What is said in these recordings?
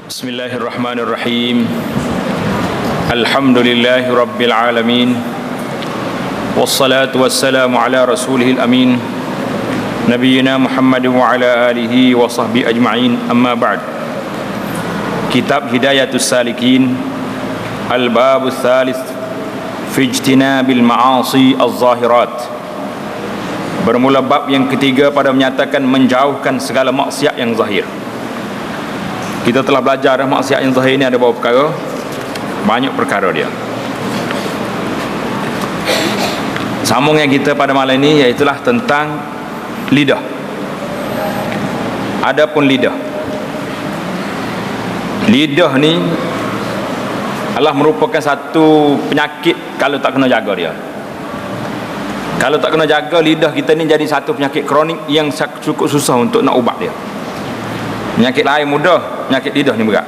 Bismillahirrahmanirrahim. Alhamdulillahi rabbil alamin. Wassalatu wassalamu ala rasulihil amin, Nabiyyina Muhammad wa ala alihi wa sahbihi ajma'in. Amma ba'd. Kitab Hidayatus Salikin, Al-Babu Thalith fi ijtinabil ma'asi az-zahirat. Bermula bab yang ketiga pada menyatakan menjauhkan segala maksiat yang zahir. Kita telah belajar maksiat yang zahir ini ada beberapa perkara, banyak perkara dia. Sambungan kita pada malam ini iaitulah tentang lidah. Adapun lidah ni adalah merupakan satu penyakit kalau tak kena jaga dia. Kalau tak kena jaga, lidah kita ni jadi satu penyakit kronik yang cukup susah untuk nak ubat dia. Penyakit lain mudah, penyakit lidah ni berat.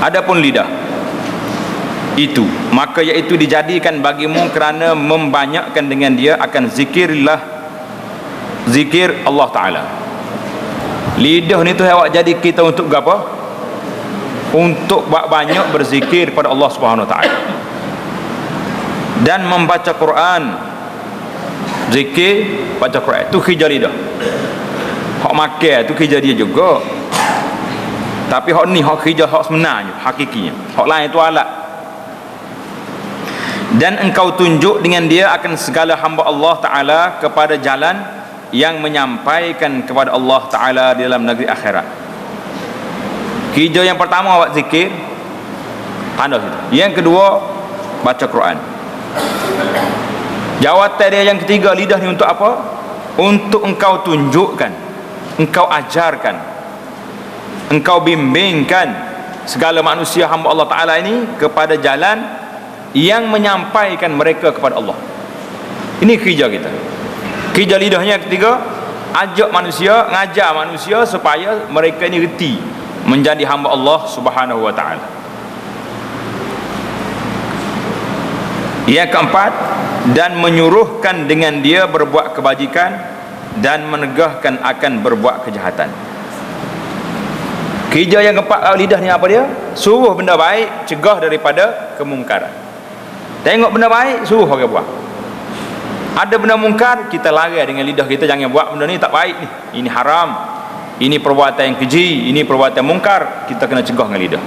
Adapun lidah itu, maka iaitu dijadikan bagimu kerana membanyakkan dengan dia akan zikir Allah Ta'ala. Lidah ni tu awak jadi kita untuk apa? Untuk banyak berzikir pada Allah Subhanahu Wa Ta'ala dan membaca Quran. Zikir, baca Quran itu kerja lidah. Hak makan tu kerja dia juga, tapi hak ni hak kerja hak sebenarnya, hakikinya. Hak lain tu alat. Dan engkau tunjuk dengan dia akan segala hamba Allah Ta'ala kepada jalan yang menyampaikan kepada Allah Ta'ala di dalam negeri akhirat. Kerja yang pertama awak zikir, tanda situ. Yang kedua baca Quran. Jawatan dia yang ketiga, lidah ni untuk apa? Untuk engkau tunjukkan, engkau ajarkan, engkau bimbingkan segala manusia hamba Allah Ta'ala ini kepada jalan yang menyampaikan mereka kepada Allah. Ini kerja kita. Kerja lidahnya ketiga, ajak manusia, ngajar manusia supaya mereka ini reti menjadi hamba Allah Subhanahu Wa Ta'ala. Yang keempat, dan menyuruhkan dengan dia berbuat kebajikan dan menegahkan akan berbuat kejahatan. Kerja yang keempat lidah ni apa dia? Suruh benda baik, cegah daripada kemungkaran. Tengok benda baik, suruh orang buat. Ada benda mungkar, kita lari dengan lidah kita, jangan buat benda ni, tak baik ni, ini haram, ini perbuatan yang keji, ini perbuatan mungkar. Kita kena cegah dengan lidah.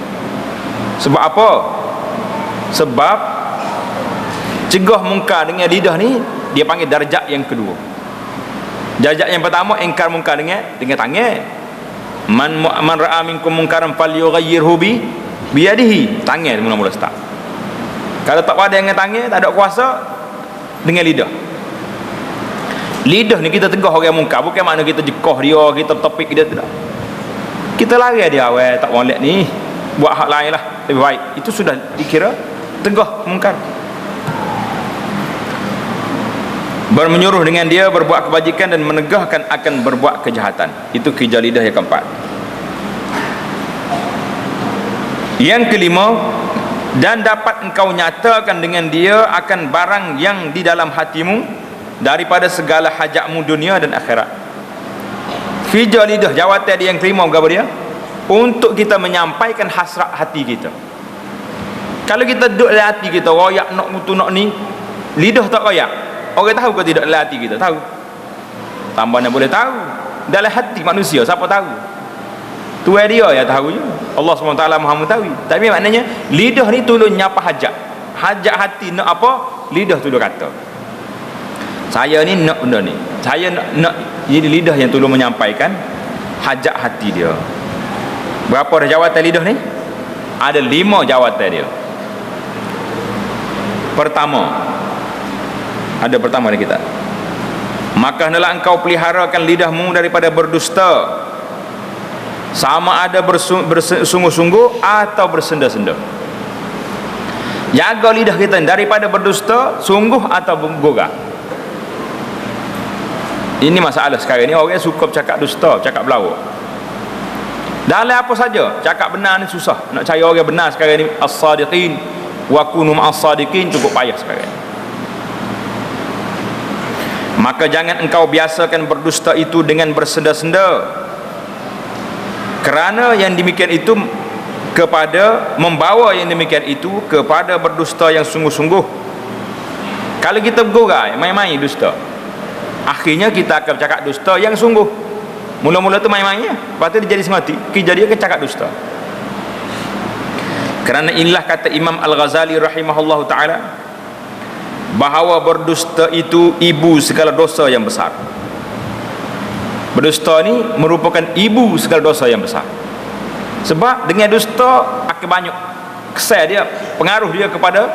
Sebab apa? Sebab cegah mungkar dengan lidah ni dia panggil darjat yang kedua. Darjat yang pertama ingkar mungkar dengan tangan. Man ra'a minkum munkaran falyughayyirhu bi yadihi. Tangan mula-mula start. Kalau tak ada dengan tangan, tak ada kuasa, dengan lidah. Lidah ni kita tegah orang mungkar, bukan makna kita jekah dia, kita topik dia, tidak. Kita lari dia, awal tak molek ni, buat hak lain lah lebih baik. Itu sudah dikira tegah mungkar. Menyuruh dengan dia berbuat kebajikan dan menegahkan akan berbuat kejahatan. Itu kerja lidah yang keempat. Yang kelima, dan dapat engkau nyatakan dengan dia akan barang yang di dalam hatimu daripada segala hajatmu dunia dan akhirat. Kerja lidah, jawatan dia yang kelima berapa dia? Untuk kita menyampaikan hasrat hati kita. Kalau kita duduk dalam hati kita royak nak mutu nak ni, lidah tak royak, orang tahu ke tidak dalam hati kita? Tahu. Tambahnya boleh tahu. Dalam hati manusia, siapa tahu? Tuhan dia yang tahu je. Allah SWT Maha mengetahui. Tapi maknanya, lidah ni tolong nyapa hajat. Hajat hati nak apa? Lidah tolong kata. Saya ni nak benda ni. Saya nak. Jadi lidah yang tolong menyampaikan hajat hati dia. Berapa dah jawatan lidah ni? Ada 5 jawatan dia. Pertama ni kita, maka hendaklah engkau peliharakan lidahmu daripada berdusta, sama ada bersungguh-sungguh atau bersenda-senda. Jaga lidah kita daripada berdusta, sungguh atau bergurau. Ini masalah sekarang ni, orang suka bercakap dusta, bercakap belawak. Dalam apa saja, cakap benar ni susah. Nak cari orang benar sekarang ni, as-sadiqin wa kunu ma'as-sadiqin, cukup payah sekarang. Maka jangan engkau biasakan berdusta itu dengan bersenda-senda. Kerana yang demikian itu kepada membawa yang demikian itu kepada berdusta yang sungguh-sungguh. Kalau kita bergorai main-main dusta, akhirnya kita akan bercakap dusta yang sungguh. Mula-mula tu main-mainnya, lepas tu dia jadi semati, kejadian akan cakap dusta. Kerana inilah kata Imam Al-Ghazali rahimahullahu ta'ala, bahawa berdusta itu ibu segala dosa yang besar. Berdusta ni merupakan ibu segala dosa yang besar. Sebab dengan dusta akan banyak kesan dia, pengaruh dia kepada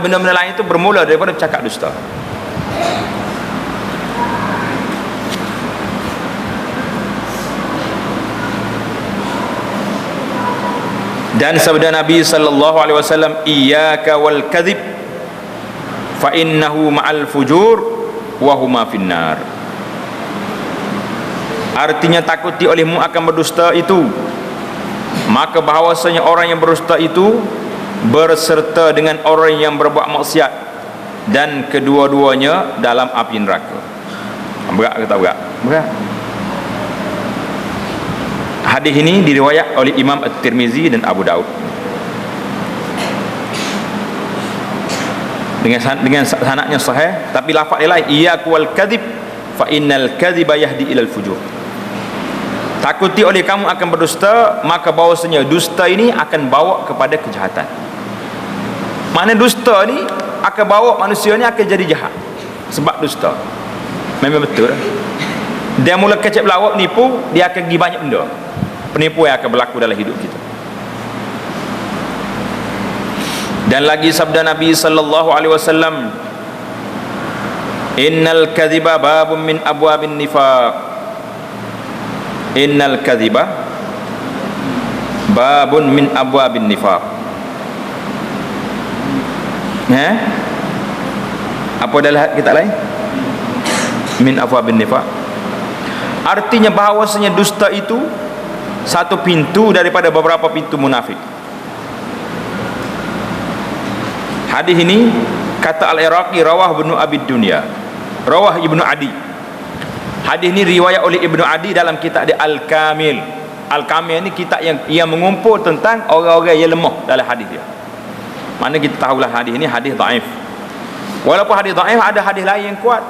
benda-benda lain itu bermula daripada cakap dusta. Dan sabda Nabi sallallahu alaihi wasallam, iyyaka wal kadhib fa innahu ma'al fujur wa huma finnar. Artinya takuti olehmu akan berdusta itu, maka bahawasanya orang yang berdusta itu berserta dengan orang yang berbuat maksiat, dan kedua-duanya dalam api neraka. Berat ke tak berat? Berat. Hadis ini diriwayat oleh Imam At-Tirmizi dan Abu Daud dengan sanadnya sahih, tapi lafaz dia lain, iyyaku wal kadhib fa innal kadhiba yahdi ilal fujur. Takuti oleh kamu akan berdusta, maka bahawasanya dusta ini akan bawa kepada kejahatan. Makna dusta ni akan bawa manusia ni akan jadi jahat sebab dusta. Memang betul. Dia mula kecap lawak nipu, dia akan pergi banyak benda. Penipu yang akan berlaku dalam hidup kita. Dan lagi sabda Nabi sallallahu alaihi wasallam, innal kadhiba babun min abwabin nifaq. Innal kadhiba babun min abwabin nifaq. Apa dalam kitab lain? Min abwabin nifaq. Artinya bahawasanya dusta itu satu pintu daripada beberapa pintu munafik. Hadis ini kata Al-Iraqi, rawah Ibnu Abi Dunya, rawah Ibnu Adi. Hadis ini riwayat oleh Ibnu Adi dalam kitab dia Al-Kamil. Al-Kamil ni kitab yang mengumpul tentang orang-orang yang lemah dalam hadis dia. Mana kita tahulah hadis ini hadis dhaif. Walaupun hadis dhaif, ada hadis lain yang kuat.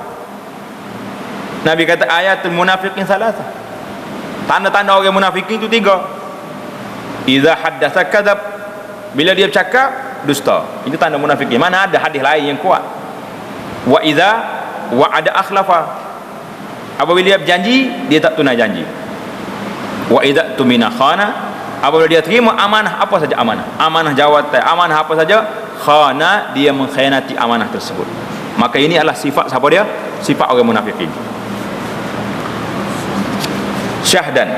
Nabi kata ayatul munafiqin salasah. Tanda-tanda orang munafikin itu 3. Idza haddatsa kadzab, bila dia bercakap dusta. Itu tanda munafikin. Mana ada hadis lain yang kuat. Wa idza wa'ada akhlafa, apabila dia berjanji dia tak tunai janji. Wa idza tumina khana, apabila dia terima amanah apa saja, amanah jawatan, amanah apa saja, khana, dia mengkhianati amanah tersebut. Maka ini adalah sifat siapa dia? Sifat orang munafikin. Syahdan,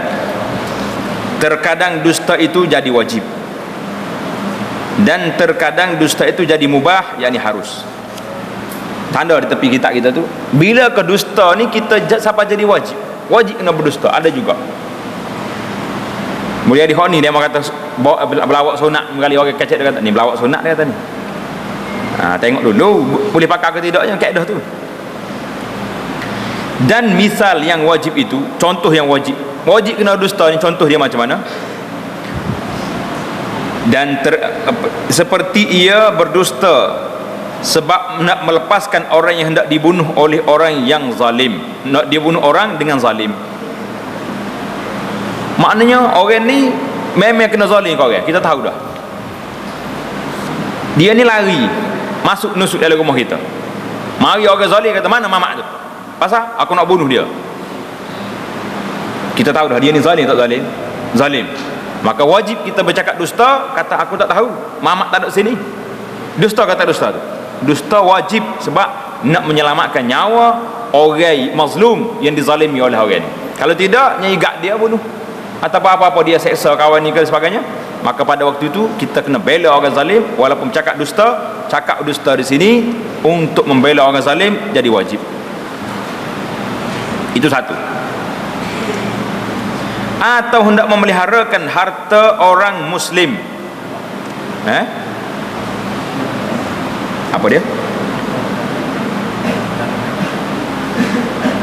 terkadang dusta itu jadi wajib, dan terkadang dusta itu jadi mubah, yakni harus. Tanda di tepi kitab kita tu, bila ke dusta ni kita siapa jadi wajib kena berdusta, ada juga. Mulia di ni dia kata belawak sunat, kali orang kecek dia kata ni belawak sunat, dia kata ni. Tengok dulu boleh pakai ke tidaknya kaedah tu. Dan misal yang wajib itu, contoh yang wajib kena dusta ni, contoh dia macam mana? Dan seperti ia berdusta sebab nak melepaskan orang yang hendak dibunuh oleh orang yang zalim, nak dibunuh orang dengan zalim. Maknanya orang ni memang kena zalim kau orang, kita tahu dah. Dia ni lari masuk nusuk dalam rumah kita, mari orang zalim kata mana mamak tu, pasal aku nak bunuh dia. Kita tahu dah dia ni zalim tak zalim? Zalim. Maka wajib kita bercakap dusta, kata aku tak tahu, mamak tak ada sini. Dusta kata dusta tu. Dusta wajib sebab nak menyelamatkan nyawa orang mazlum yang dizalimi oleh orang ni. Kalau tidak, nyigat dia bunuh atau apa-apa dia seksa kawan ni ke sebagainya, maka pada waktu itu kita kena bela orang zalim. Walaupun cakap dusta di sini untuk membela orang zalim jadi wajib. Itu satu. Atau hendak memeliharakan harta orang muslim, apa dia?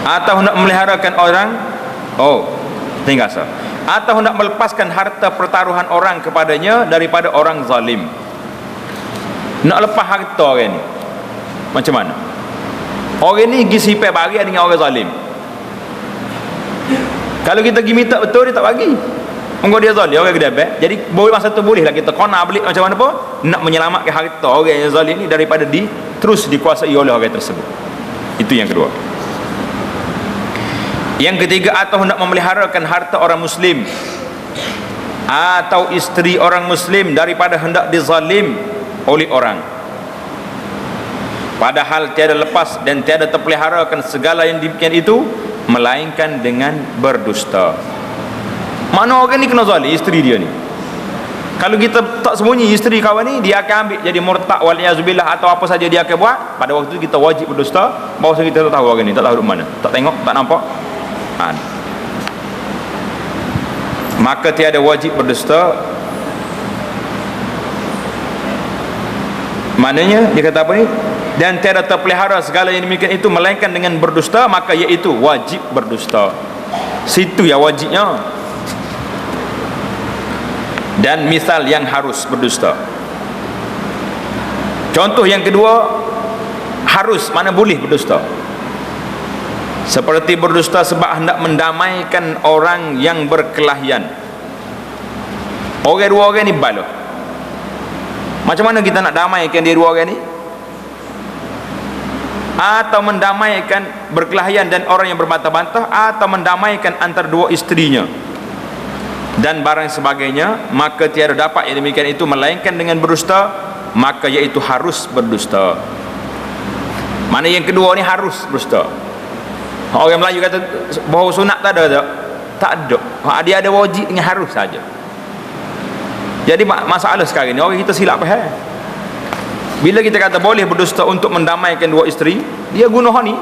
Atau hendak memeliharakan orang tinggal sah. Atau hendak melepaskan harta pertaruhan orang kepadanya daripada orang zalim. Nak lepas harta orang ni macam mana? Orang ni pergi sipai bagi dengan orang zalim. Kalau kita pergi minta betul, dia tak bagi. Mungkin dia zalim, orang kedebek. Jadi boleh masa tu boleh lah kita kena balik macam mana pun nak menyelamatkan harta orang yang zalim ni daripada terus dikuasai oleh orang tersebut. Itu yang kedua. Yang ketiga, atau hendak memeliharakan harta orang muslim atau isteri orang muslim daripada hendak dizalim oleh orang, padahal tiada lepas dan tiada terpeliharakan segala yang demikian itu melainkan dengan berdusta. Mana orang ni kena zalim isteri dia ni? Kalau kita tak sembunyi isteri kawan ni, dia akan ambil jadi murtad waliyazubillah atau apa saja dia akan buat. Pada waktu itu kita wajib berdusta. Bahawa kita tak tahu orang ni, tak tahu di mana, tak tengok, tak nampak. Maka tiada wajib berdusta. Maknanya dia kata apa ni? Dan tiada terpelihara segala yang demikian itu melainkan dengan berdusta, maka iaitu wajib berdusta. Situ ya wajibnya. Dan misal yang harus berdusta. Contoh yang kedua, harus, mana boleh berdusta. Seperti berdusta sebab hendak mendamaikan orang yang berkelahian. Orang dua orang ni baloh. Macam mana kita nak damaikan dia dua orang ni? Atau mendamaikan berkelahian dan orang yang berbantah-bantah, atau mendamaikan antara dua isterinya dan barang sebagainya, maka tiada dapat yang demikian itu melainkan dengan berdusta, maka iaitu harus berdusta. Mana yang kedua ni harus berdusta. Orang Melayu kata bahawa sunat tak ada, tak ada. Dia ada wajib dengan harus saja. Jadi masalah sekarang ni orang kita silap faham. Bila kita kata boleh berdusta untuk mendamaikan dua isteri, dia guna ni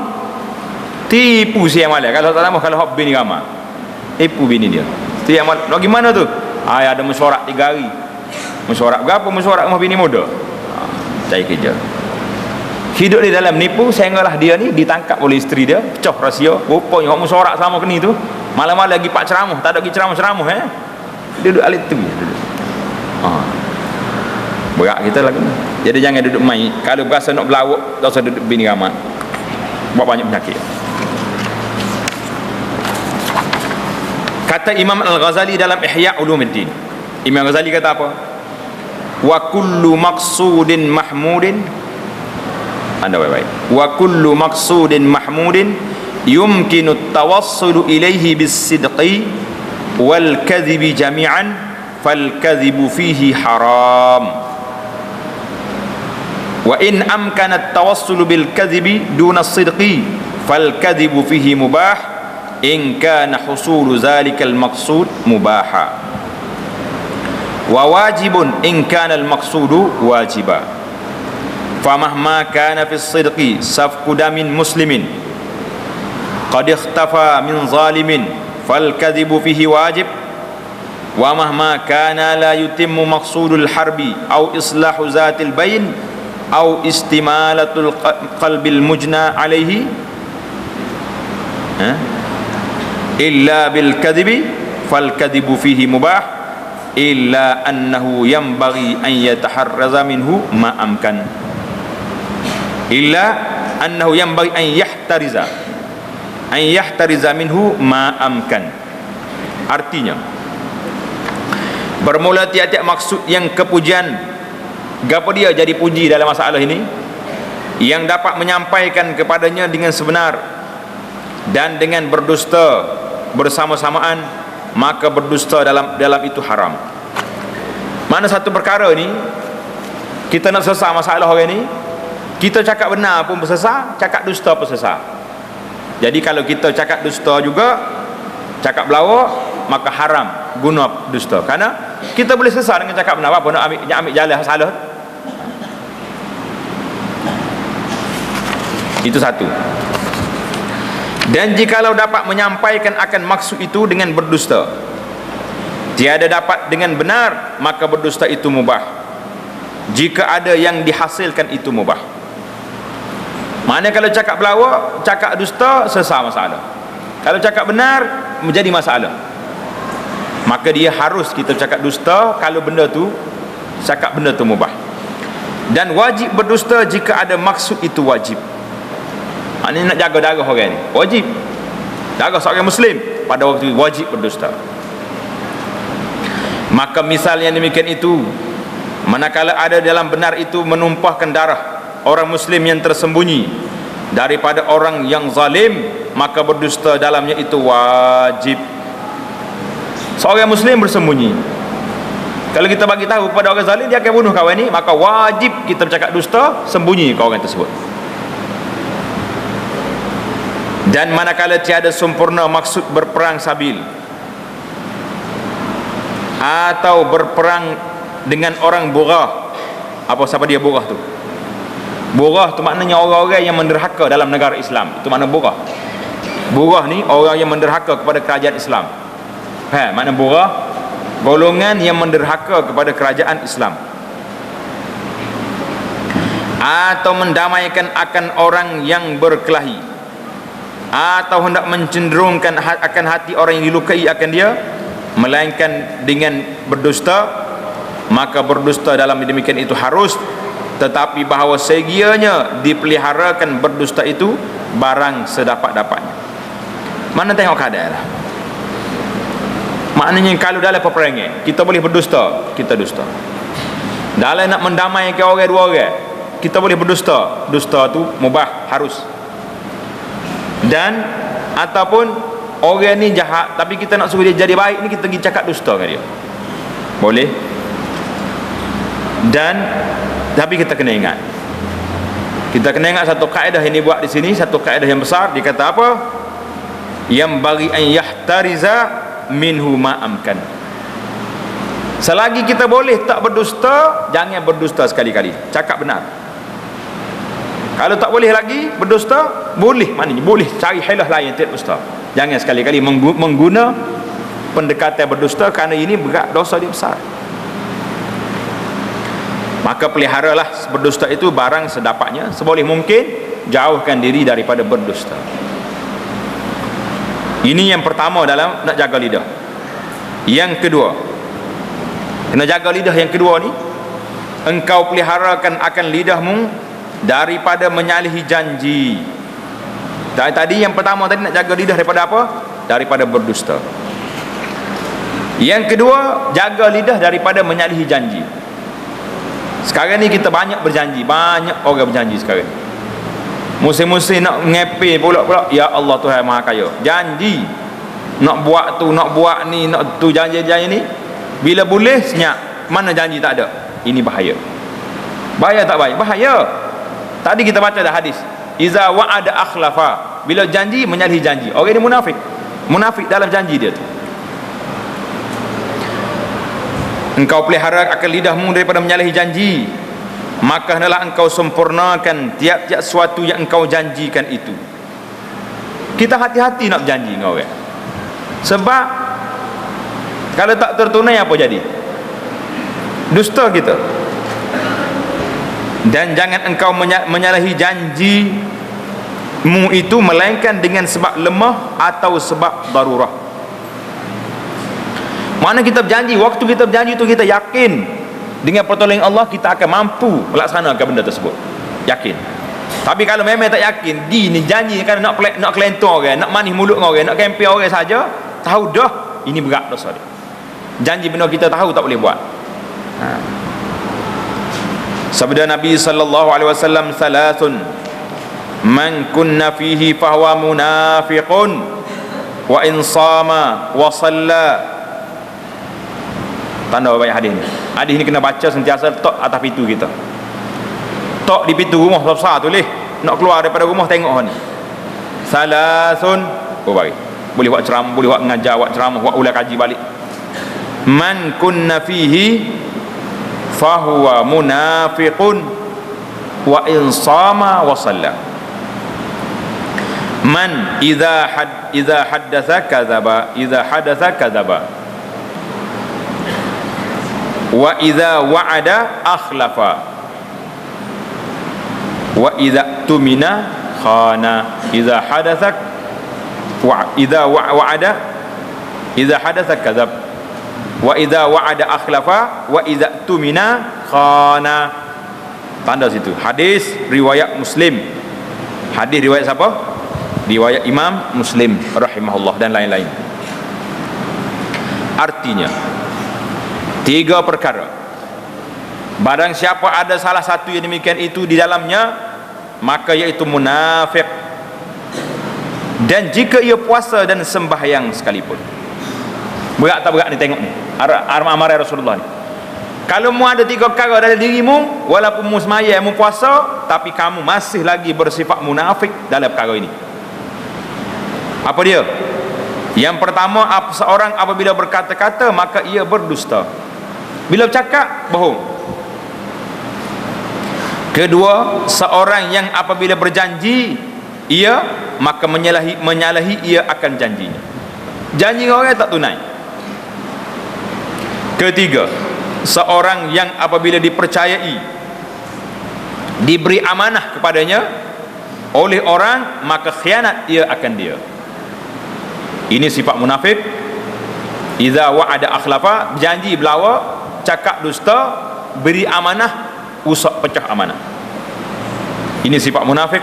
tipu si yang malah. Kalau tak lama, kalau hak bini ramai, tipu bini dia. Tu yang malah bagaimana tu? Ada mesyuarat 3 hari. Mesyuarat berapa? Mesyuarat rumah bini muda. Cari kerja. Hidup di dalam nipu, sehinggalah dia ni ditangkap oleh isteri dia, pecah rahsia. Rupanya hak mesyuarat sama kini tu, malam-malam lagi pak ceramah, tak ada pergi ceramah-ceramah dia duduk alit tu. Berat kita lah kena. Jadi jangan duduk main. Kalau berasa nak berlawak, tak usah duduk bini ramai, buat banyak penyakit. Kata Imam Al-Ghazali dalam Ihya Ulumuddin, Imam Ghazali kata apa? Wa kullu maqsudin mahmudin, anda baik-baik, wa kullu maqsudin mahmudin yumkinu at-tawassulu ilayhi bis-sidqi wal kadhibi jami'an fal kadhibu fihi haram. Wa in amkana at-tawassulu bil kadhibi duna as-sidqi fal kadhibu fihi mubah in kana husulu zalikal maqsud mubaha wa wajibun in kana al maqsudu wajiba famahma kana fi as-sidqi safku damin muslimin qad ikhtafa min zalimin fal kadhibu fihi wajib wa mahma kana la yutimmu maqsudul harbi aw islahu zatil bayn aw istimalatul qalbil mujna alaihi illa bil kadhibi fal kadhibu fihi mubah illa annahu yanbaghi an yataharraza minhu ma amkan illa annahu yanbaghi an yahtariza minhu ma amkan. Artinya bermula tiap-tiap maksud yang kepujian, gapo dia jadi puji dalam masalah ini, yang dapat menyampaikan kepadanya dengan sebenar dan dengan berdusta bersama-samaan, maka berdusta dalam itu haram. Mana satu perkara ni kita nak selesai masalah orang ni, kita cakap benar pun bersesat, cakap dusta pun sesat. Jadi kalau kita cakap dusta juga, cakap belawak, maka haram guna dusta. Karena kita boleh sesat dengan cakap benar, apa nak ambil jalan salah. Itu satu. Dan jikalau dapat menyampaikan akan maksud itu dengan berdusta, tiada dapat dengan benar, maka berdusta itu mubah. Jika ada yang dihasilkan itu mubah. Mana kalau cakap belawak, cakap dusta, sesat masalah. Kalau cakap benar, menjadi masalah. maka dia harus kita cakap dusta kalau benda tu cakap benda tu mubah. Dan wajib berdusta jika ada maksud itu wajib. Maknanya nak jaga darah orang ni wajib, darah seorang muslim pada waktu itu wajib berdusta. Maka misal yang demikian itu, manakala ada dalam benar itu menumpahkan darah orang muslim yang tersembunyi daripada orang yang zalim, maka berdusta dalamnya itu wajib. Seorang muslim bersembunyi, kalau kita bagi tahu pada orang zalim dia akan bunuh kawan ni, maka wajib kita bercakap dusta, sembunyi ke orang tersebut. Dan manakala tiada sempurna maksud berperang sabil atau berperang dengan orang burah. Apa siapa dia burah tu? Burah tu maknanya orang-orang yang menderhaka dalam negara Islam. Itu makna burah. Burah ni orang yang menderhaka kepada kerajaan Islam. Makna burah golongan yang menderhaka kepada kerajaan Islam. Atau mendamaikan akan orang yang berkelahi, atau hendak mencenderungkan akan hati orang yang dilukai akan dia, melainkan dengan berdusta, maka berdusta dalam demikian itu harus, tetapi bahawa segianya dipeliharakan berdusta itu barang sedapat-dapatnya. Mana tengok keadaan lah. Maknanya kalau dalam peperangan kita boleh berdusta, kita dusta. Dalam nak mendamaikan orang dua orang, kita boleh berdusta, dusta tu mubah, harus. Dan ataupun orang ni jahat tapi kita nak suruh dia jadi baik ni, kita pergi cakap dusta dengan dia, boleh. Dan tapi kita kena ingat, satu kaedah yang dibuat di sini, satu kaedah yang besar. Dia kata apa? Yang bagi an yahtariza minhu ma amkan. Selagi kita boleh tak berdusta, jangan berdusta sekali-kali, cakap benar. Kalau tak boleh lagi berdusta, boleh, maknanya boleh cari hilah lain tidak dusta. Jangan sekali-kali mengguna pendekatan berdusta, kerana ini berat, dosa dia besar. Maka peliharalah berdusta itu barang sedapatnya, seboleh mungkin jauhkan diri daripada berdusta. Ini yang pertama dalam nak jaga lidah. Yang kedua, kena jaga lidah yang kedua ni, engkau peliharakan akan lidahmu daripada menyalahi janji. Tadi yang pertama tadi nak jaga lidah daripada apa? Daripada berdusta. Yang kedua, jaga lidah daripada menyalahi janji. Sekarang ni kita banyak berjanji, banyak orang berjanji sekarang. Musim-musim nak ngepil pula, ya Allah Tuhan Maha Kaya, janji nak buat tu, nak buat ni, nak tu, janji-janji ni. Bila boleh senyap, mana janji tak ada. Ini bahaya. Bahaya tak bahaya? Bahaya. Tadi kita baca dah hadis, iza wa'ada akhlafa, bila janji menyalahi janji. Orang ini munafik, munafik dalam janji dia tu. Engkau pelihara akan lidahmu daripada menyalahi janji, maka hendaklah engkau sempurnakan tiap-tiap sesuatu yang engkau janjikan itu. Kita hati-hati nak berjanji dengan orang, sebab kalau tak tertunai apa jadi? Dusta kita. Dan jangan engkau menyalahi janjimu itu melainkan dengan sebab lemah atau sebab darurah. Mana kita berjanji, waktu kita berjanji itu kita yakin dengan pertolongan Allah kita akan mampu melaksanakan benda tersebut, yakin. Tapi kalau memang tak yakin, ni janji kan nak kelentor orang, nak manis mulut dengan orang, nak kempen orang saja, tahu dah ini berat dosa dia. Janji benda kita tahu tak boleh buat. Sabda Nabi sallallahu alaihi wasallam, salasun man kunna fihi fahuwa munafiqun wa in sama wa salla. Tanda banyak hadis ni. Hadis ni kena baca sentiasa tok atas pintu kita. Tok di pintu rumah besar tulis, nak keluar daripada rumah tengok ni. Salasun, baik. Boleh buat ceramah, boleh buat mengajar, buat ceramah, buat ulang kaji balik. Man kunna fihi fahuwa munafiqun wa in sama wa salla. Man idza haddatha kadzaba, idza hadatha kadzaba, wa idza wa'ada akhlafa, wa idza tumina khana. Idza hadatha wa idza wa'ada, idza hadatha kadzab, wa idza wa'ada akhlafa wa idza tumina khana. Tanda situ. Hadis riwayat Muslim. Hadis riwayat siapa? Riwayat Imam Muslim rahimahullah dan lain-lain. Artinya 3 perkara. Barang siapa ada salah satu yang demikian itu di dalamnya, maka iaitu munafik. Dan jika ia puasa dan sembahyang sekalipun. Berat tak berat ni tengok ni. Amaran Rasulullah ni. Kalau mu ada 3 perkara dalam dirimu, walaupun mu semaya, mu puasa, tapi kamu masih lagi bersifat munafik dalam perkara ini. Apa dia? Yang pertama, seorang apabila berkata-kata maka ia berdusta. Bila bercakap, bohong. Kedua, seorang yang apabila berjanji, ia maka menyalahi ia akan janjinya. Janji orang tak tunai. Ketiga, seorang yang apabila dipercayai, diberi amanah kepadanya oleh orang, maka khianat ia akan dia. Ini sifat munafik. Idza wa'ada akhlafa, janji belawa, cakap dusta, beri amanah, usah pecah amanah. Ini sifat munafik.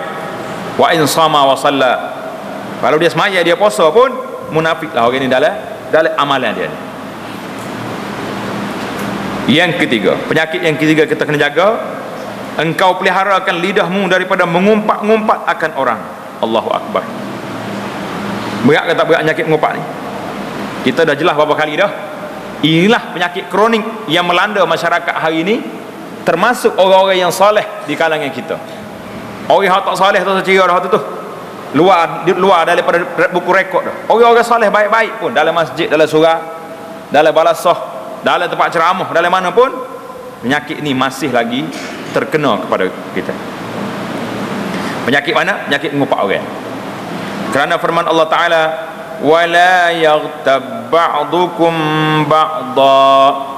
Wa in sama wa salla, kalau dia semaya dia puasa pun munafik lah orang ini dalam amalan dia. Yang ketiga, penyakit yang ketiga kita kena jaga, engkau peliharakan lidahmu daripada mengumpat-ngumpat akan orang. Allahu Akbar. Berat ke tak berat penyakit mengumpat ni? Kita dah jelas beberapa kali dah. Inilah penyakit kronik yang melanda masyarakat hari ini, termasuk orang-orang yang soleh di kalangan kita. Orang yang tak soleh tu cerita dah tu luar daripada buku rekod dah. Orang-orang soleh baik-baik pun dalam masjid, dalam surau, dalam balasah, dalam tempat ceramah, dalam mana pun, penyakit ni masih lagi terkena kepada kita. Penyakit mana? Penyakit mengumpat orang. Kerana firman Allah Ta'ala, wala yaghtab ba'dukum ba'da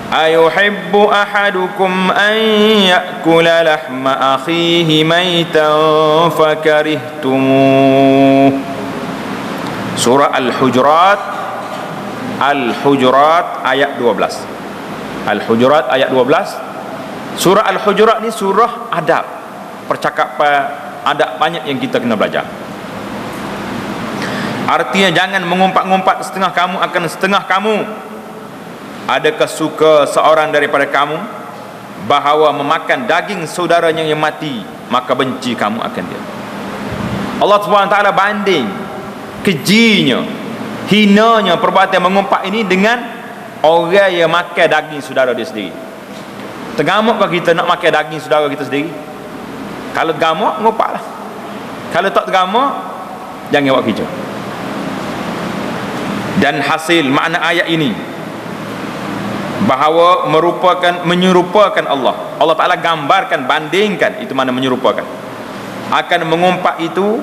ayuhibbu ahadukum an ya'kula lahma akhihi maytan fakarihtumuh. Surah Al-Hujurat ayat 12. Al-Hujurat ayat 12. Surah Al-Hujurat ni surah adab, percakapan adab banyak yang kita kena belajar. Artinya jangan mengumpat-ngumpat setengah kamu akan setengah kamu. Adakah suka seorang daripada kamu bahawa memakan daging saudaranya yang mati, maka benci kamu akan dia. Allah SWT banding kejinya, hinanya perbuatan mengumpat ini dengan orang yang makan daging saudara dia sendiri. Tergamukkah kita nak makan daging saudara kita sendiri? Kalau tergamuk, ngumpatlah. Kalau tak tergamuk, jangan buat kerja. Dan hasil makna ayat ini bahawa menyerupakan Allah Ta'ala gambarkan, bandingkan, itu mana menyerupakan, akan mengumpat itu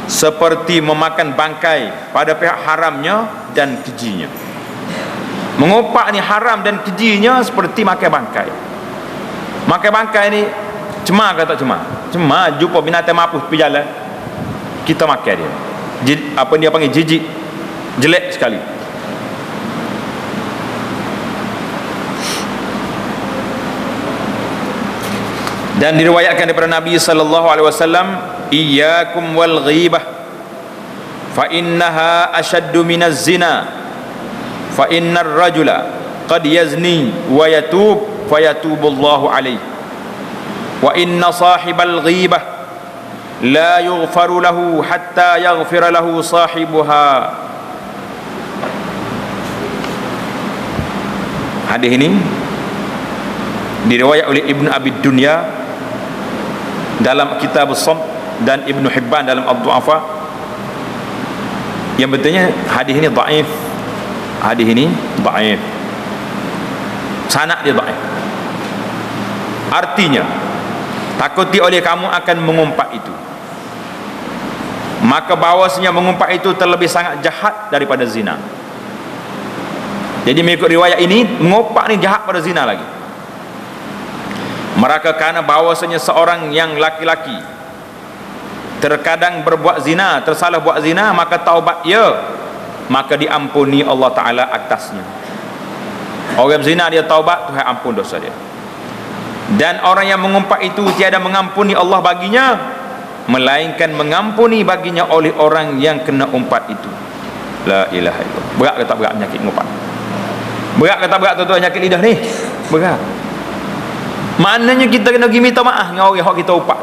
seperti memakan bangkai pada pihak haramnya dan kejinya. Mengumpat ni haram dan kejinya seperti makan bangkai. Makan bangkai ni cemar ke tak cemar? Cemar. Jumpa binatang mampus pergi jalan, kita makan dia. Apa dia panggil, jijik, jelek sekali. Dan diriwayatkan daripada Nabi sallallahu alaihi wasallam, iyyakum wal ghibah fa innaha ashaddu minaz zina fa innar rajula qad yazni wa yatub fa yatubullahu alaihi wa inna sahibal ghibah la yughfaru lahu hatta yaghfira lahu sahibuha. Hadis ini diriwayat oleh Ibnu Abi Dunya dalam Kitab As-Sawm dan Ibnu Hibban dalam Ad-Du'afa. Yang betulnya hadis ini dhaif. Hadis ini dhaif. Sanad dia dhaif. Artinya, takuti oleh kamu akan mengumpat itu, maka bahawasanya mengumpat itu terlebih sangat jahat daripada zina. Jadi mengikut riwayat ini, mengumpat ni jahat pada zina lagi. Mereka kerana bahawasanya seorang yang laki-laki terkadang berbuat zina, tersalah buat zina, maka taubat ia, maka diampuni Allah Ta'ala atasnya. Orang zina dia taubat, Tuhan ampun dosa dia. Dan orang yang mengumpat itu tiada mengampuni Allah baginya, melainkan mengampuni baginya oleh orang yang kena umpat itu. La ilaha illallah. Berat ke tak berat penyakit ngumpat? Berat ke tak berat tuan-tuan penyakit lidah ni? Berat. Maknanya kita kena pergi minta maaf dengan orang yang kita umpat.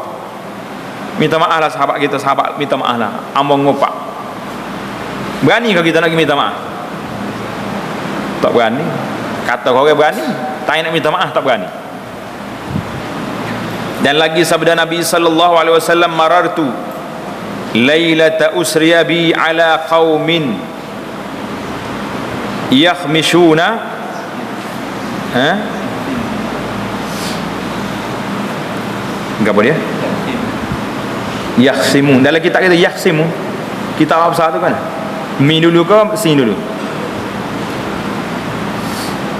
Minta maaf lah sahabat kita, sahabat minta maaf lah ambang ngumpat. Berani ke kita nak pergi minta maaf? Tak berani. Kata orang berani, tak nak minta maaf tak berani. Dan lagi sabda Nabi sallallahu alaihi wasallam, marartu lailata usriya bi ala qaumin yakhmishuna enggak boleh ya? Yakhsimun. Dalam kitab kita yakhsimun. Kitab apa besar tu kan? Mi dulu ke sin dulu?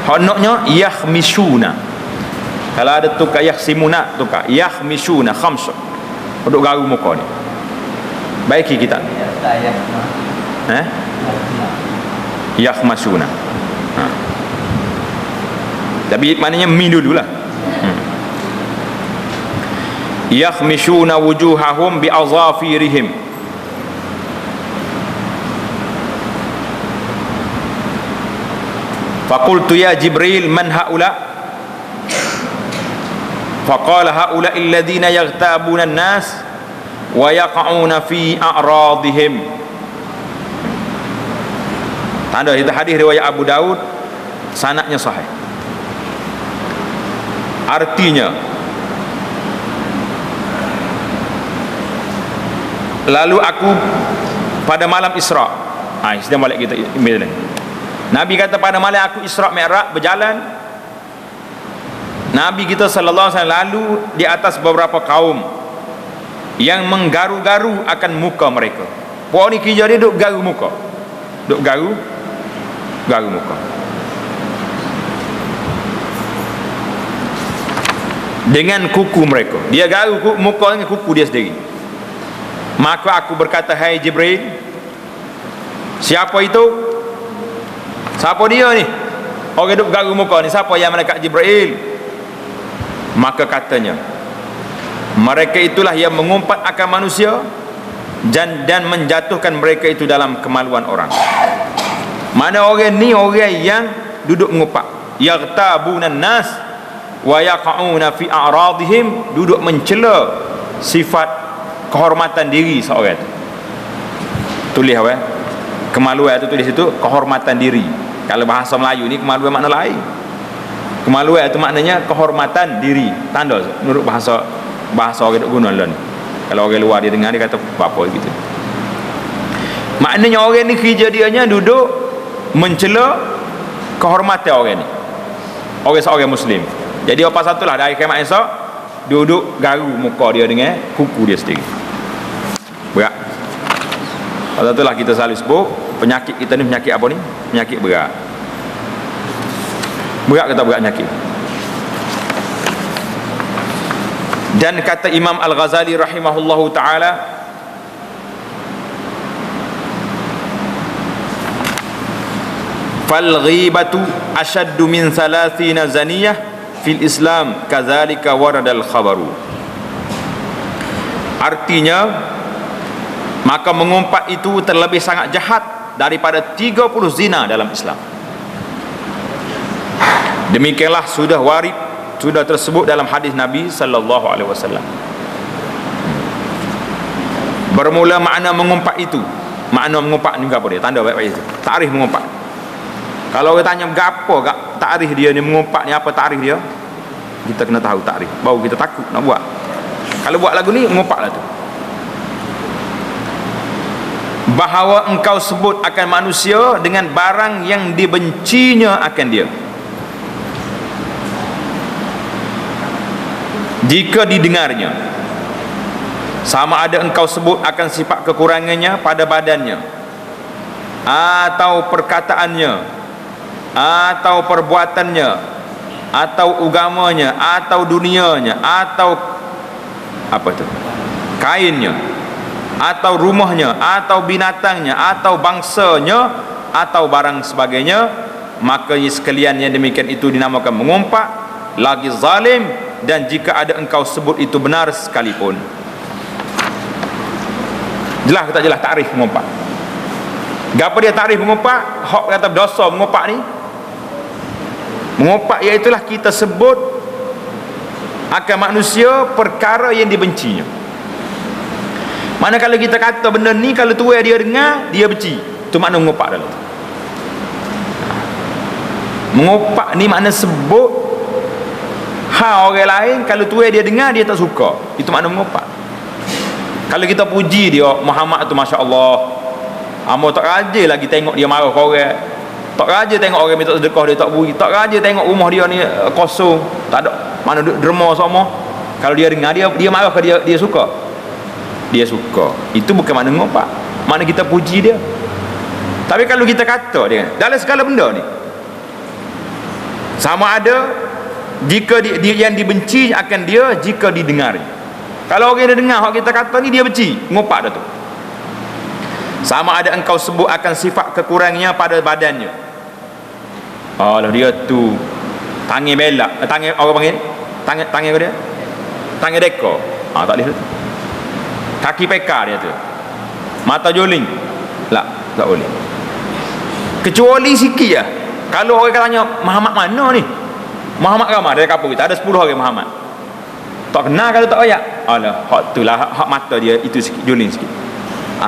Honoknya yakhmishuna. Kalau ada tukar yakhsimuna, tukar yakhmishuna khams. Duduk garu muka ni. Baiki kita. Yakhmashuna. Tapi maknanya mi dululah. Yakhmishuna wujuhahum bi azafirihim. Faqultu ya Jibril man haula? Faqala haula alladhina yaghtabuna an-nas wa yaqa'una fi a'radihim. Tanda itu hadis riwayat Abu Daud, sanadnya sahih. Artinya, lalu aku pada malam Isra. Sedang balik kita email ni. Nabi kata pada malam aku Isra Mi'raj berjalan, Nabi kita sallallahu alaihi wasallam lalu di atas beberapa kaum yang menggaru-garu akan muka mereka. Puak ni kerja dia duk garu muka. Duk garu muka. Dengan kuku mereka. Dia garu muka dengan kuku dia sendiri. Maka aku berkata, hai Jibril, siapa itu? Siapa dia ni? Orang duk garu muka ni, siapa yang malaikat Jibril? Maka katanya, mereka itulah yang mengumpat akan manusia dan menjatuhkan mereka itu dalam kemaluan orang. Mana orang ni? Orang yang duduk mengumpat. Yaghtabunan nas wa yaqa'una fi a'radihim, duduk mencela sifat kehormatan diri seorang. Tulis apa? Kemaluan itu tulis itu kehormatan diri. Kalau bahasa Melayu ni kemaluan makna lain. Kemaluan itu maknanya kehormatan diri. Tanda menurut bahasa orang duk guna lah ni. Kalau orang luar dia dengar dia kata apa gitu. Maknanya orang ni kerja dianya duduk mencela kehormatan orang ni. Orang Muslim. Jadi apa satulah dari kiamat esok duduk garu muka dia dengan kuku dia sendiri. Berat. Pasal itulah kita selalu sebut penyakit kita ni penyakit apa ni? Penyakit berat. Berat ke tak berat penyakit? Dan kata Imam Al-Ghazali rahimahullahu ta'ala, fal ghibatu ashaddu min 30 zaniyah fil Islam kadzalika waradal khabaru. Artinya, maka mengumpat itu terlebih sangat jahat daripada 30 zina dalam Islam. Demikianlah sudah warid, sudah tersebut dalam hadis Nabi sallallahu alaihi wasallam. Bermula makna mengumpat itu. Makna mengumpat ni apa dia? Tanda baik-baik itu. Takrif mengumpat. Kalau orang tanya gapo gak takrif dia ni mengumpat ni, apa takrif dia? Kita kena tahu takrif. Baru kita takut nak buat. Kalau buat lagu ni mengumpatlah tu. Bahawa engkau sebut akan manusia dengan barang yang dibencinya akan dia, jika didengarnya, sama ada engkau sebut akan sifat kekurangannya pada badannya, atau perkataannya, atau perbuatannya, atau agamanya, atau dunianya, atau apa tu, kainnya, atau rumahnya, atau binatangnya, atau bangsanya, atau barang sebagainya, maka sekalian yang demikian itu dinamakan mengumpat lagi zalim, dan jika ada engkau sebut itu benar sekalipun. Jelas ke tak jelas takrif mengumpat? Gapo dia takrif mengumpat? Hak kata dosa mengumpat ni, mengumpat iaitulah kita sebut akan manusia perkara yang dibencinya. Mana kalau kita kata benda ni, kalau tuai dia dengar dia benci, tu makna mengumpat dalam tu. Mengumpat ni makna sebut hal orang lain, kalau tuai dia dengar dia tak suka, itu makna mengumpat. Kalau kita puji dia, Muhammad tu Masya Allah, amo tak raja lagi tengok dia marah ke orang, tak raja tengok orang minta sedekah dia tak beri, tak raja tengok rumah dia ni kosong, tak ada mana derma semua. Kalau dia dengar dia marah ke dia suka? Dia suka. Itu bukan makna mengumpat, makna kita puji dia. Tapi kalau kita kata dia dalam segala benda ni, sama ada jika dia yang dibenci akan dia jika didengarnya. Kalau orang dia dengar hak kita kata ni dia benci, mengumpat dah tu. Sama ada engkau sebut akan sifat kekurangnya pada badannya. Allah dia tu tangan belak, tangan orang panggil tangan dia, tangan deko, tak boleh tu. Kaki peka dia tu, mata joling lah, tak boleh. Kecuali sikit lah. Kalau orang tanya Muhammad mana ni, Muhammad ramai dari kampung kita ada 10 orang Muhammad, tak kenal kalau tak ayak. Alah, hak tu lah, hak mata dia itu sikit, joling sikit.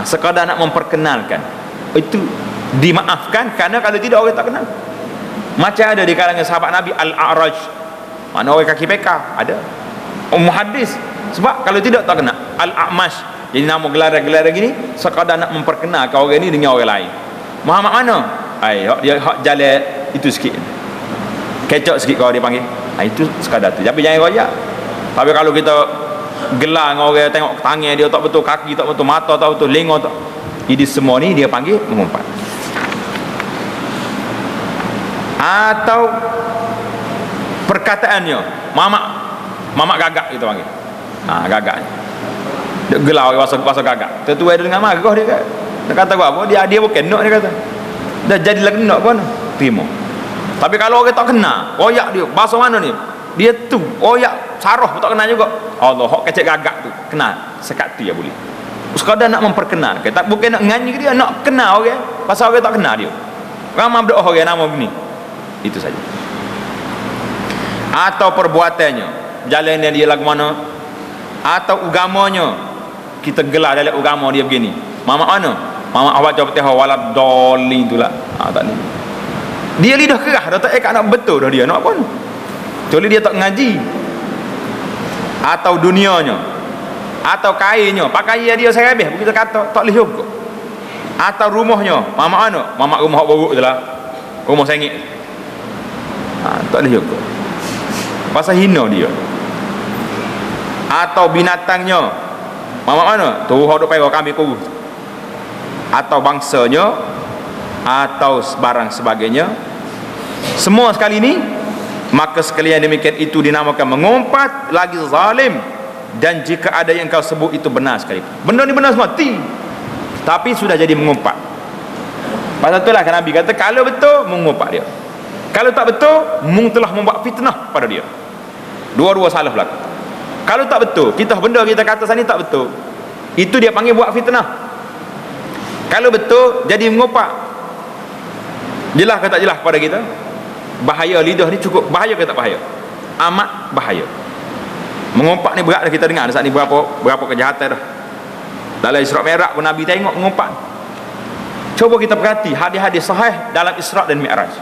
Sekadar nak memperkenalkan, itu dimaafkan, kerana kalau tidak orang tak kenal. Macam ada di kalangan sahabat Nabi Al-A'raj, mana orang kaki peka ada, muhaddis. Sebab kalau tidak tak kenal Al-A'mash, jadi nama gelar-gelar gini sekadar nak memperkenalkan orang ni dengan orang lain. Muhammad mana? Dia hak jalan itu sikit, kecok sikit kalau dia panggil, itu sekadar tu. Tapi jangan royak. Tapi kalau kita gelar dengan orang, tengok tangan dia tak betul, kaki tak betul, mata tak betul, lengan tak, jadi semua ni dia panggil mengumpat. Atau perkataannya mamak gagak kita panggil, gagak dia gelar orang bahasa gagak. Tertuai dengan marah dia kata apa, dia bukan nak, dia kata dah jadi lagi nak pun terima. Tapi kalau orang tak kenal royak dia bahasa mana ni, dia tu royak sarah pun tak kenal juga. Allah, hak kecek gagak tu kenal sekat tu ya boleh. Sekadar nak memperkenalkan, tak bukan nak nganyi dia, nak kenal orang, pasal orang tak kenal dia. Ramai berdoa orang nama begini, itu saja. Atau perbuatannya, jalan dia lagu mana, atau agamanya, kita gelar dalam agama dia begini. Mama mana? Mama awak jawab Fatihah walad dolin itulah. Tak ni. Dia lidah kerah dah, tak nak betul dah dia nak pun. Kecuali dia tak ngaji. Atau dunianya, atau kainnya, pakaian dia saya habis, kita kata tak boleh juga. Atau rumahnya, mama mana? Mama rumah buruk je lah, rumah sengit. Tak boleh juga, pasal hina dia. Atau binatangnya, mama mana? Tu hok duk perah kami kurus. Atau bangsanya, atau barang sebagainya, semua sekali ni, maka sekalian demikian itu dinamakan mengumpat lagi zalim, dan jika ada yang kau sebut itu benar sekali. Benda ni benar semua, tapi sudah jadi mengumpat. Pasal itulah kan Nabi kata kalau betul mengumpat dia, kalau tak betul mung telah membuat fitnah pada dia. Dua-dua salah belaka. Kalau tak betul, benda kita kata sana tak betul, itu dia panggil buat fitnah. Kalau betul jadi mengumpat. Jelas ke tak jelas pada kita? Bahaya lidah ni cukup bahaya ke tak bahaya? Amat bahaya. Mengumpat ni berat dah kita dengar saat ni, berapa kejahatan dah. Dalam Isra' Mi'raj pun Nabi tengok mengumpat. Cuba kita perhati hadis-hadis sahih dalam Isra' dan Mi'raj.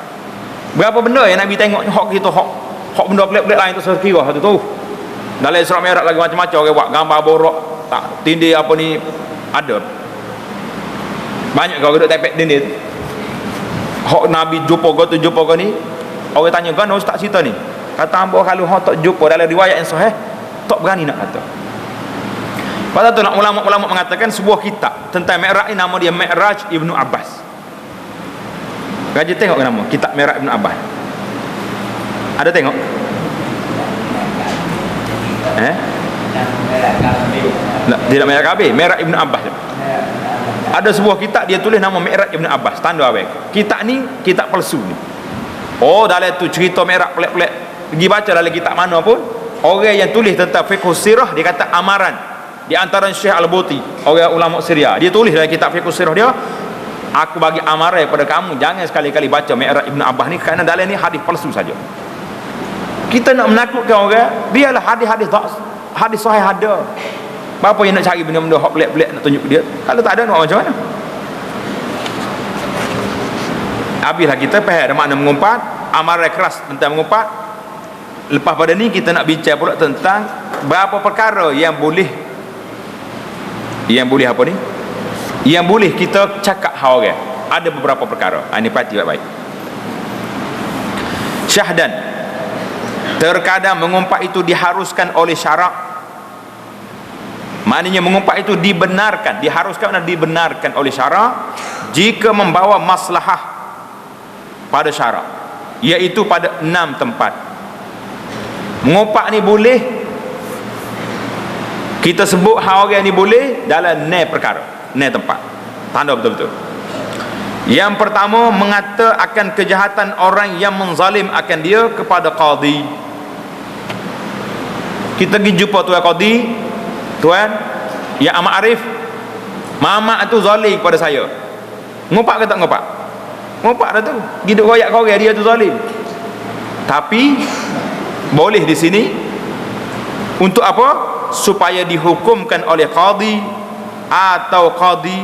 Berapa benda yang Nabi tengok hak kita, hak benda pelik-pelik lain tu sekira satu tu. Dalam Isra' Mi'raj lagi macam-macam orang buat gambar borok, tak tindih apa ni ada. Banyak kau duduk tepek tindih tu. Hak Nabi jumpa kau ni, orang tanya kan ustaz cerita ni, kata hamba kalau hang tak jumpa dalam riwayat yang sahih, tak berani nak kata. Pasal tu nak ulama-ulama mengatakan sebuah kitab tentang Mi'raj ni, nama dia Mi'raj Ibnu Abbas. Raja tengok nama kitab Mi'raj Ibnu Abbas, ada tengok? Tidak Mi'raj Kabir, Mi'raj Ibnu Abbas. Ada sebuah kitab dia tulis nama Mi'raj Ibnu Abbas, tanda awak. Kitab ni kitab palsu ni. Oh, dalam tu cerita Mi'raj pelik-pelik. Pergi baca dalam kitab mana pun, orang yang tulis tentang fiqh sirah dia kata amaran. Di antara Syekh Al-Buti, orang ulama Syria, dia tulis dalam kitab fiqh sirah dia, aku bagi amaran kepada kamu, jangan sekali-kali baca Mi'raj Ibn Abbas ni, kerana dalam ni hadis palsu saja. Kita nak menakutkan orang, biarlah hadis-hadis hadis sahih ada. Apa yang nak cari benda-benda hak pelik-pelik nak tunjuk dia? Kalau tak ada nak macam mana? Habislah kita faham ada makna mengumpat, amaran keras tentang mengumpat. Lepas pada ni kita nak bincang pula tentang berapa perkara yang boleh apa ni? Yang boleh kita cakap hal orang. Ada beberapa perkara. Ini perhati baik-baik. Syahdan, terkadang mengumpat itu diharuskan oleh syarak. Maknanya mengumpat itu dibenarkan, diharuskan dan dibenarkan oleh syarak jika membawa maslahah pada syarak, iaitu pada 6 tempat. Mengumpat ni boleh, kita sebut hal orang ni boleh dalam 6 perkara, 6 tempat. Tanda betul-betul. Yang pertama, mengata akan kejahatan orang yang menzalim akan dia kepada qadi. Kita pergi jumpa tuan qadi, tuan yang amat arif, mamak tu zalim kepada saya. Ngumpat ke tak ngumpat? Ngumpat dah tu. Hidup royak korang dia tu zalim. Tapi boleh di sini untuk apa? Supaya dihukumkan oleh qadi atau qadi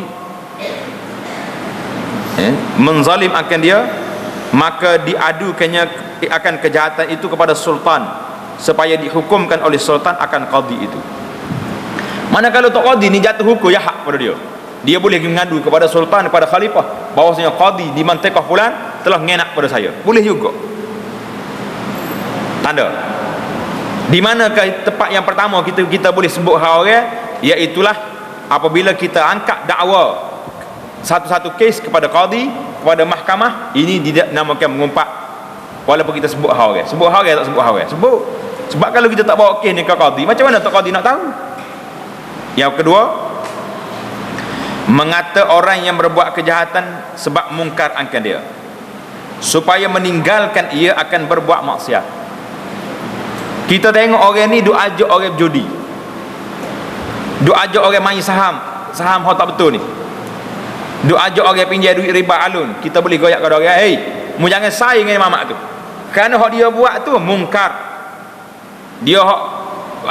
menzalim akan dia, maka diadukannya akan kejahatan itu kepada sultan supaya dihukumkan oleh sultan akan qadi itu. Manakala tok qadi ni jatuh hukum ya hak pada dia, dia boleh mengadu kepada sultan, kepada khalifah, bahawasanya qadi di mantikah fulan telah ngenak pada saya. Boleh juga. Tanda di manakah tempat yang pertama kita boleh sebut hal orang, iaitulah apabila kita angkat dakwa satu-satu kes kepada qadi, kepada mahkamah, ini tidak namakan mengumpat. Walaupun kita sebut hal orang, sebut hal orang tak sebut hal orang, sebut. Sebab kalau kita tak bawa kes ni ke qadi, macam mana tok qadi nak tahu? Yang kedua, mengata orang yang berbuat kejahatan sebab mungkar akan dia, supaya meninggalkan ia akan berbuat maksiat. Kita tengok orang ni duk ajak orang berjudi, duk ajak orang main saham hak tak betul ni, duk ajak orang pinjam duit riba alun. Kita boleh goyak kepada orang, hey, mu jangan saing dengan mamak tu, kerana hak dia buat tu mungkar. Dia hak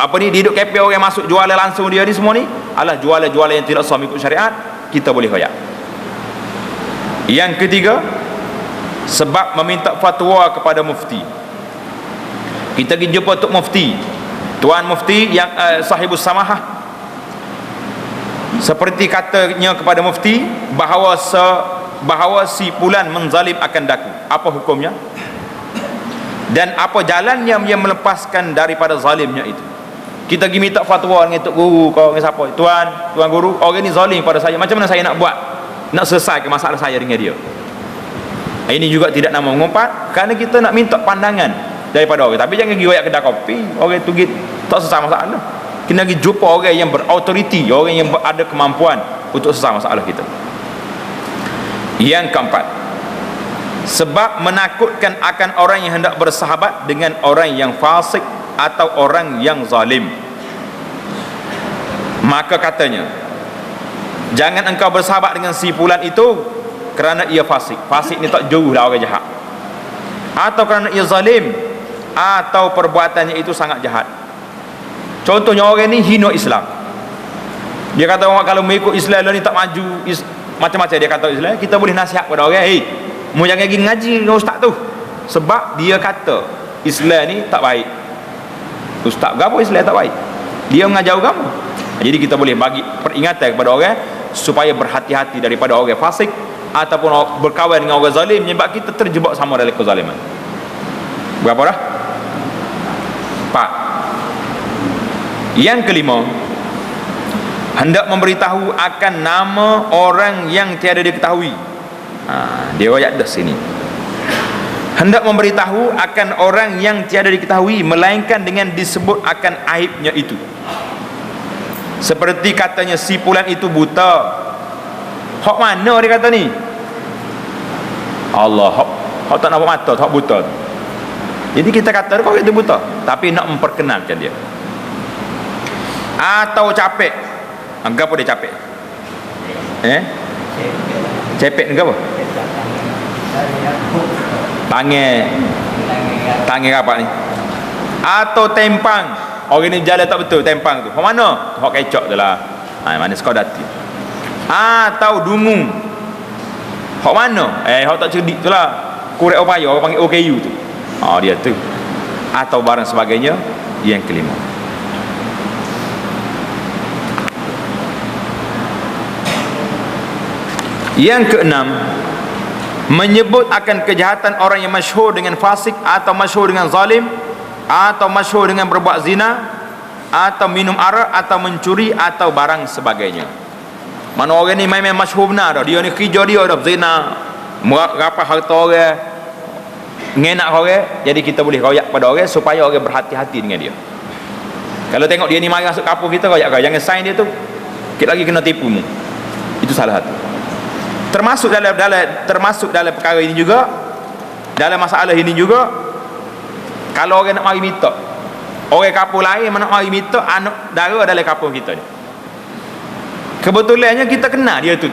apa ni, dia duduk kepel orang masuk jualan langsung dia ni, semua ni adalah jualan-jualan yang tidak sah ikut syariat. Kita boleh goyak. Yang ketiga, sebab meminta fatwa kepada mufti. Kita pergi jumpa Tok Mufti, Tuan Mufti yang sahibus samahah, seperti katanya kepada mufti bahawa si fulan menzalim akan daku. Apa hukumnya? Dan apa jalannya yang melepaskan daripada zalimnya itu? Kita pergi minta fatwa dengan Tok Guru, kau dengan siapa? Tuan Guru, orang ni zalim pada saya, macam mana saya nak buat, nak selesaikan masalah saya dengan dia? Ini juga tidak nama mengumpat, kerana kita nak minta pandangan daripada orang. Tapi jangan pergi royak kedai kopi, orang tu tak selesai masalah. Kena pergi jumpa orang yang berautoriti, orang yang ada kemampuan untuk selesai masalah kita. Yang keempat, sebab menakutkan akan orang yang hendak bersahabat dengan orang yang fasik atau orang yang zalim. Maka katanya, jangan engkau bersahabat dengan si fulan itu kerana ia fasik. Fasik ni tak jauh lah orang jahat, atau kerana ia zalim, atau perbuatannya itu sangat jahat. Contohnya orang ni hina Islam. Dia kata orang kalau mengikut Islam ni tak maju, macam-macam dia kata Islam. Kita boleh nasihat kepada orang, hey, mu jangan pergi ngaji dengan ustaz tu, sebab dia kata Islam ni tak baik. Ustaz gapo Islam tak baik? Dia mengajar agama. Jadi kita boleh bagi peringatan kepada orang supaya berhati-hati daripada orang fasik ataupun berkawan dengan orang zalim, sebab kita terjebak sama dalam kezaliman. Berapa dah? 4. Yang kelima, hendak memberitahu akan nama orang yang tiada diketahui. Dia ayat dah sini. Hendak memberitahu akan orang yang tiada diketahui, melainkan dengan disebut akan aibnya itu. Seperti katanya si fulan itu buta. Hak mana dia kata ni? Allah, hak tak nampak mata, hak buta. Jadi kita kata kau itu buta, tapi nak memperkenalkan dia. Atau capek. Apa dia capek? Cepek ni apa? Tangan apa ni? Atau tempang. Orang ni jalan tak betul, tempang tu. Hak mana? Hak kecok tu lah. Mana sekolah dati. Atau dungung. Hak mana? Hak tak cerdik tu lah. Kurek upaya, orang panggil OKU tu. Dia tu. Atau barang sebagainya. Yang kelima. Yang keenam, menyebut akan kejahatan orang yang masyhur dengan fasik, atau masyhur dengan zalim, atau masyhur dengan berbuat zina, atau minum arak, atau mencuri, atau barang sebagainya. Mana orang ni memang masyhur benar dah, dia ni kerja dia dah zina, merapah harta orang, ngenak orang. Jadi kita boleh royak pada orang supaya orang berhati-hati dengan dia. Kalau tengok dia ni mari masuk kampung kita, royak kau jangan sign dia tu, sikit lagi kena tipu mu. Itu salah satu. Termasuk dalam perkara ini juga, dalam masalah ini juga, kalau orang nak mari minta, orang kampung lain mana mari minta anak dara dalam kampung kita ni, kebetulannya kita kenal dia tu.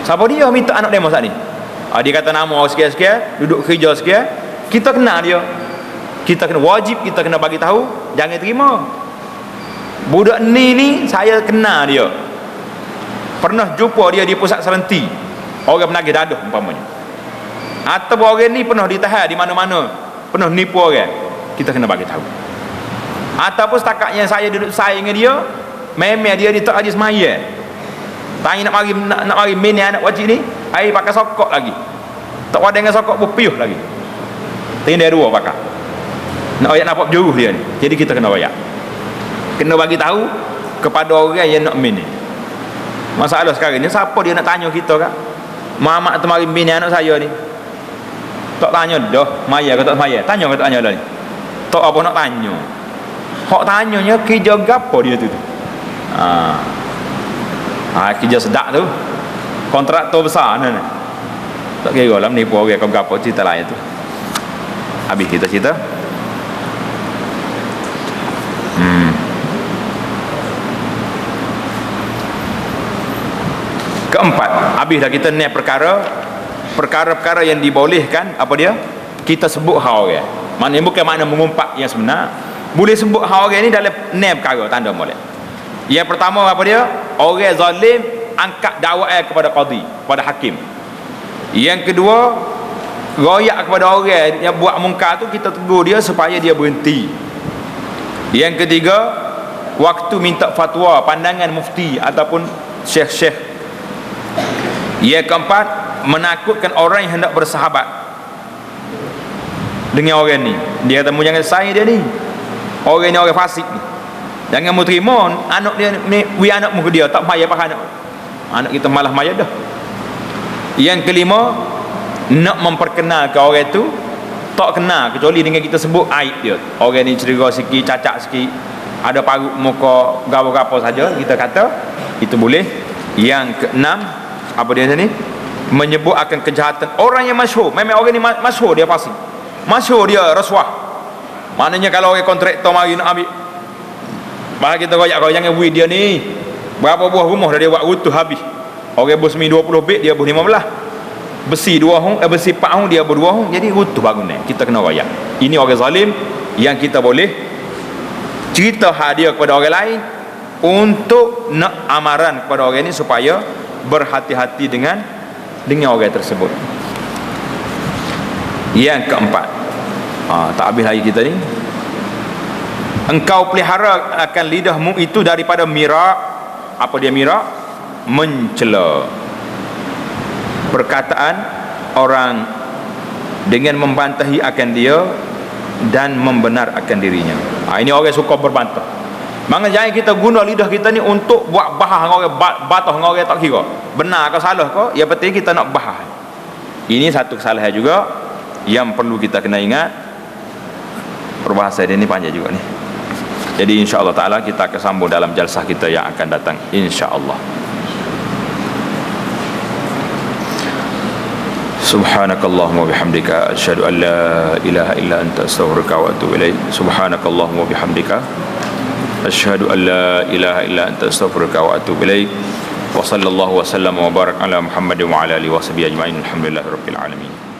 Siapa dia minta anak demo saat ni? Dia kata nama sekian-sekian, duduk kerja sekian, kita kenal dia. Kita kena wajib, kita kena bagi tahu, jangan terima. Budak ni saya kenal dia. Pernah jumpa dia di pusat serenti, orang penagih dadah umpamanya. Atau orang ni pernah ditahan di mana-mana, pernah nipu orang, kita kena bagi tahu. Ataupun setakatnya saya duduk sayang dengan dia, memang dia tak haji semaya, tanya nak mari main anak wajib ni, air pakai sokok lagi, tak ada dengan sokok berpiuh lagi, tinggal dua pakai, nak ayat nampak juruh dia ni. Jadi kita kena ayat, kena bagi tahu kepada orang yang nak main ni. Masalah sekarang ni, siapa dia nak tanya kita kan? Mamak tu mari bini anak saya ni, tak tanya dah maya ke tak maya, tanya ke tak tanya dah ni, tak apa nak tanya. Hak tanyanya kerja gapo dia tu. Kerja sedak tu, kontraktor besar ni. Tak kira lah menipu orang kau gapo, cerita lain tu. Habis kita cerita. Keempat, habis dah kita ni perkara-perkara yang dibolehkan, apa dia? Kita sebut hal orang. Maknanya bukan makna mengumpat yang sebenar. Boleh sebut hal orang ni dalam ni perkara, tanda molek. Yang pertama apa dia? Orang zalim angkat dakwaan kepada qadi, kepada hakim. Yang kedua, royak kepada orang yang buat mungkar tu, kita tegur dia supaya dia berhenti. Yang ketiga, waktu minta fatwa, pandangan mufti ataupun syekh-syekh. Yang keempat, menakutkan orang yang hendak bersahabat dengan orang ni. Dia kata, mu jangan sayang dia ni, orang ni orang fasik ni, jangan mu terima anak dia ni, anak mu ke dia, tak payah pakai anak kita malah maya dah. Yang kelima, nak memperkenalkan orang tu, tak kenal kecuali dengan kita sebut aib dia. Orang ni ceriga sikit, cacat sikit, ada parut muka, gapo-gapo saja, kita kata itu boleh. Yang keenam, apa dia ni? Menyebut akan kejahatan orang yang masyhur. Memang orang ni masyhur, dia pasti masyhur, dia rasuah. Maknanya kalau orang kontraktor mari nak ambil, bahal kita royak kau jangan bui dia ni, berapa buah rumah dah dia buat utuh habis. Orang bersemi 20 bit, dia ber 15. Besi 2 hong, besi 4 hong, dia ber 2 hong, jadi utuh bangunan. Kita kena royak. Ini orang zalim yang kita boleh cerita hadiah kepada orang lain untuk nak amaran kepada orang ini supaya berhati-hati dengan orang tersebut. Yang keempat, tak habis lagi kita ni. Engkau pelihara akan lidahmu itu daripada mirak. Apa dia mirak? Mencela. Perkataan orang dengan membantahi akan dia dan membenar akan dirinya. Ini orang suka berbantah. Maka jangan kita guna lidah kita ni untuk buat bahas dengan orang, batah dengan orang, tak kira benar ke salah ke, yang penting kita nak bahas. Ini satu kesalahan juga yang perlu kita kena ingat. Perbahasan dia ni panjang juga ni. Jadi insya-Allah taala kita akan sambung dalam jalsah kita yang akan datang, insya-Allah. Subhanakallahumma bihamdika asyhadu an la ilaha illa anta astaghfiruka wa atubu ilaik. Subhanakallahumma bihamdika asyhadu an la ilaha illa anta astaghfiruka wa atubu ilaik. Wa sallallahu wa sallam wa barak ala Muhammad wa ala alihi wa sahbihi ajma'in. Alhamdulillahirabbil alamin.